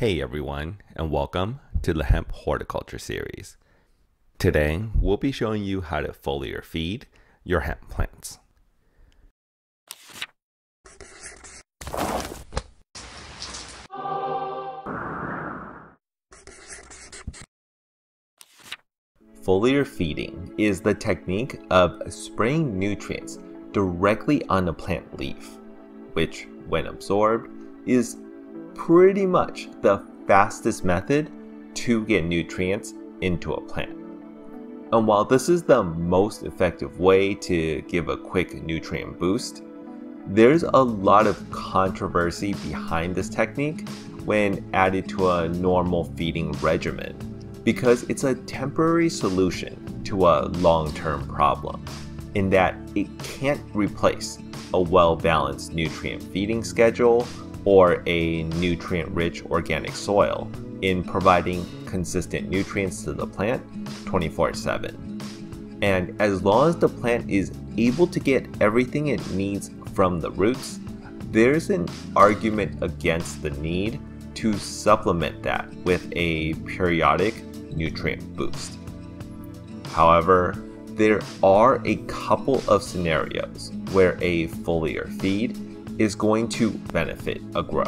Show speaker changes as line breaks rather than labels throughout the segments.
Hey everyone, and welcome to the Hemp Horticulture series. Today, we'll be showing you how to foliar feed your hemp plants. Foliar feeding is the technique of spraying nutrients directly on the plant leaf, which, when absorbed, is pretty much the fastest method to get nutrients into a plant. And while this is the most effective way to give a quick nutrient boost, there's a lot of controversy behind this technique when added to a normal feeding regimen, because it's a temporary solution to a long-term problem, in that it can't replace a well-balanced nutrient feeding schedule or a nutrient-rich organic soil in providing consistent nutrients to the plant 24/7. And as long as the plant is able to get everything it needs from the roots, there's an argument against the need to supplement that with a periodic nutrient boost. However, there are a couple of scenarios where a foliar feed is going to benefit a grow,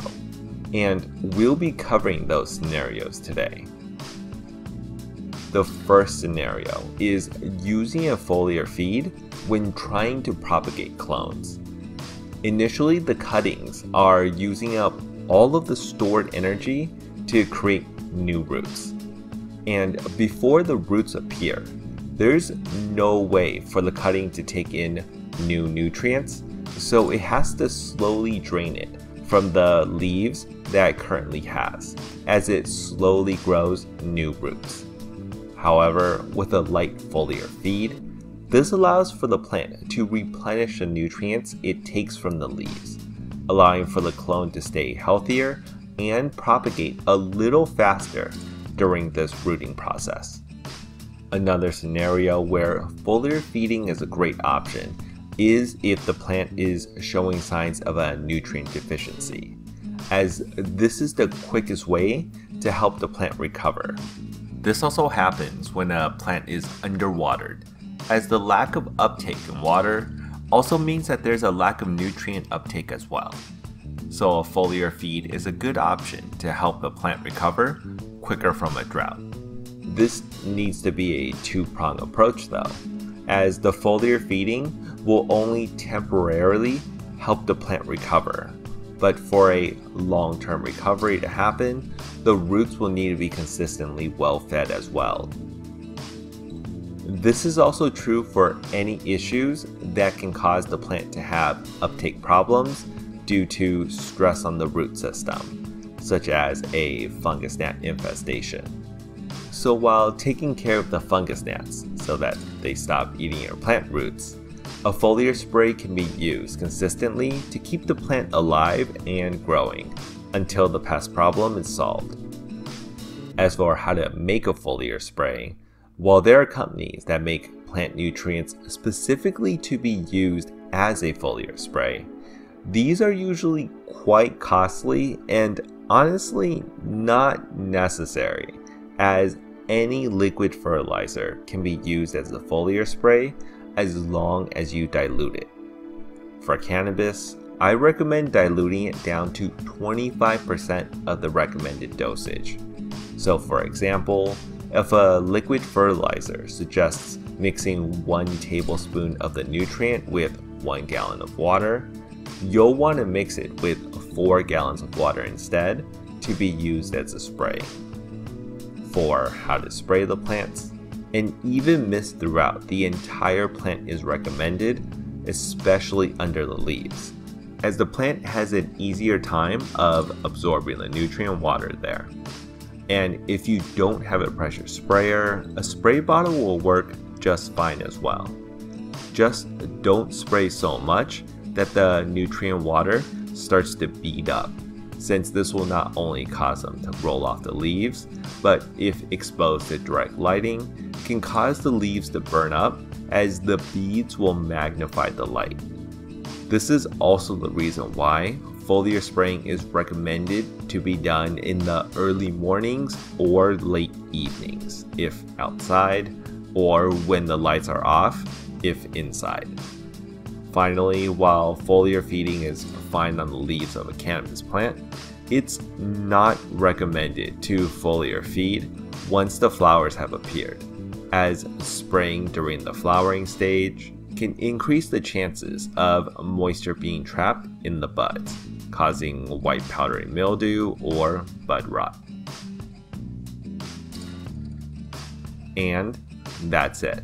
and we'll be covering those scenarios today. The first scenario is using a foliar feed when trying to propagate clones. Initially, the cuttings are using up all of the stored energy to create new roots, and before the roots appear, there's no way for the cutting to take in new nutrients, so it has to slowly drain it from the leaves that it currently has as it slowly grows new roots. However, with a light foliar feed, this allows for the plant to replenish the nutrients it takes from the leaves, allowing for the clone to stay healthier and propagate a little faster during this rooting process. Another scenario where foliar feeding is a great option is if the plant is showing signs of a nutrient deficiency, as this is the quickest way to help the plant recover. This also happens when a plant is underwatered, as the lack of uptake in water also means that there's a lack of nutrient uptake as well. So a foliar feed is a good option to help the plant recover quicker from a drought. This needs to be a two-pronged approach though, as the foliar feeding will only temporarily help the plant recover, but for a long-term recovery to happen, the roots will need to be consistently well fed as well. This is also true for any issues that can cause the plant to have uptake problems due to stress on the root system, such as a fungus gnat infestation. So while taking care of the fungus gnats so that they stop eating your plant roots, a foliar spray can be used consistently to keep the plant alive and growing until the pest problem is solved. As for how to make a foliar spray, while there are companies that make plant nutrients specifically to be used as a foliar spray, these are usually quite costly and honestly not necessary, as any liquid fertilizer can be used as a foliar spray as long as you dilute it. For cannabis, I recommend diluting it down to 25% of the recommended dosage. So for example, if a liquid fertilizer suggests mixing 1 tablespoon of the nutrient with 1 gallon of water, you'll want to mix it with 4 gallons of water instead to be used as a spray. For how to spray the plants, an even mist throughout the entire plant is recommended, especially under the leaves, as the plant has an easier time of absorbing the nutrient water there. And if you don't have a pressure sprayer, a spray bottle will work just fine as well. Just don't spray so much that the nutrient water starts to bead up, since this will not only cause them to roll off the leaves, but if exposed to direct lighting, can cause the leaves to burn up, as the beads will magnify the light. This is also the reason why foliar spraying is recommended to be done in the early mornings or late evenings if outside, or when the lights are off if inside. Finally, while foliar feeding is fine on the leaves of a cannabis plant, it's not recommended to foliar feed once the flowers have appeared, as spraying during the flowering stage can increase the chances of moisture being trapped in the buds, causing white powdery mildew or bud rot. And that's it.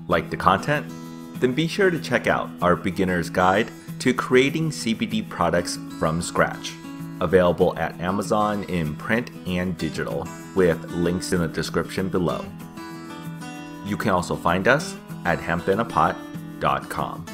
Like the content? Then be sure to check out our beginner's guide to creating CBD products from scratch, available at Amazon in print and digital, with links in the description below. You can also find us at hempinapot.com.